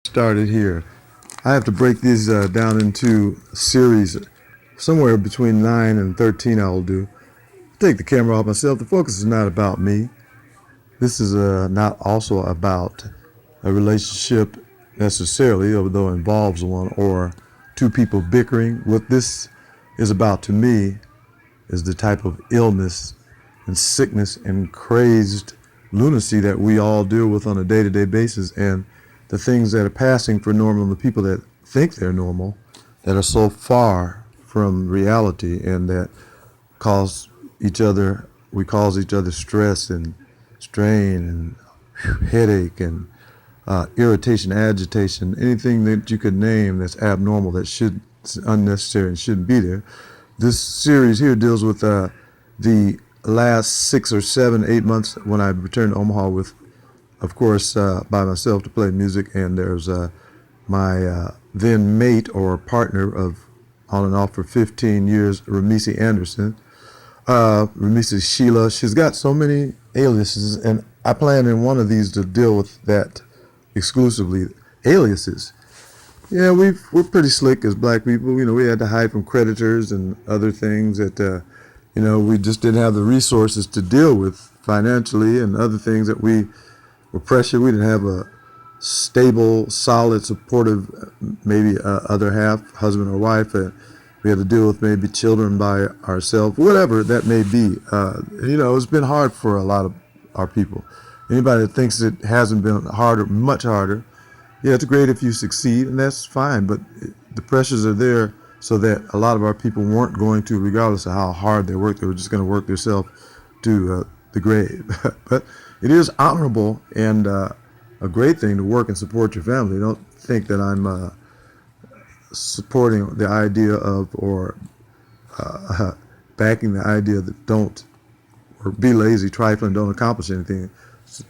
Started here. I have to break these down into a series somewhere between 9 and 13 I will do. Take the camera off myself. The focus is not about me. This is not also about a relationship necessarily, although it involves one or two people bickering. What this is about to me is the type of illness and sickness and crazed lunacy that we all deal with on a day-to-day basis, and the things that are passing for normal and the people that think they're normal that are so far from reality and that cause each other stress and strain and headache and irritation, agitation, anything that you could name that's abnormal, that's unnecessary and shouldn't be there. This series here deals with the last 6 or 7, 8 months when I returned to Omaha with, of course, by myself to play music, and there's my then mate or partner of on and off for 15 years, Ramisi Sheila. She's got so many aliases, and I plan in one of these to deal with that exclusively. Aliases. Yeah, we're pretty slick as black people. You know, we had to hide from creditors and other things that, we just didn't have the resources to deal with financially, and other things that we were pressured. We didn't have a stable, solid, supportive, maybe other half, husband or wife. We had to deal with maybe children by ourselves, whatever that may be. It's been hard for a lot of our people. Anybody that thinks it hasn't been harder, much harder, yeah, it's great if you succeed, and that's fine, but the pressures are there so that a lot of our people weren't going to, regardless of how hard they worked, they were just going to work themselves to the grave. But it is honorable and a great thing to work and support your family. Don't think that I'm supporting the idea of or backing the idea that don't, or be lazy, trifling, don't accomplish anything.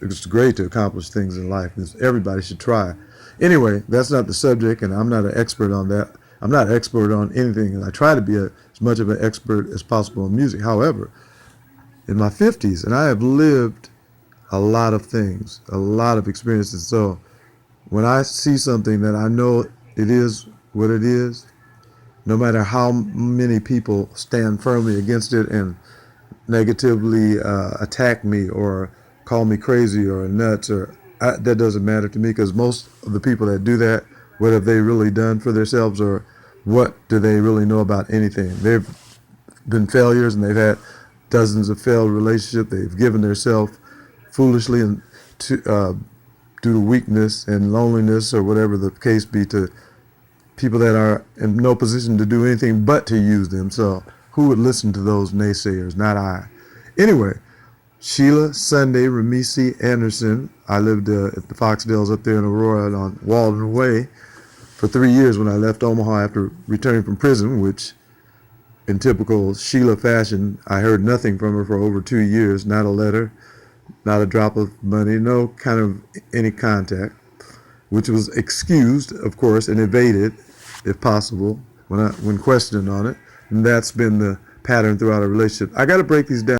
It's great to accomplish things in life. Everybody should try. Anyway, that's not the subject, and I'm not an expert on that. I'm not an expert on anything, and I try to be as much of an expert as possible in music. However, in my 50s, and I have lived a lot of things, a lot of experiences. So when I see something that I know it is what it is, no matter how many people stand firmly against it and negatively attack me or call me crazy or nuts, that doesn't matter to me, because most of the people that do that, what have they really done for themselves, or what do they really know about anything? They've been failures, and they've had dozens of failed relationships. They've given themselves foolishly and due to weakness and loneliness or whatever the case be, to people that are in no position to do anything but to use them. So who would listen to those naysayers? Not I. Anyway, Sheila Sunday Ramisi Anderson. I lived at the Foxdales up there in Aurora on Walden Way for 3 years when I left Omaha after returning from prison, which in typical Sheila fashion, I heard nothing from her for over 2 years. Not a letter, not a drop of money, no kind of any contact, which was excused, of course, and evaded if possible when questioned on it. And that's been the pattern throughout our relationship. I got to break these down.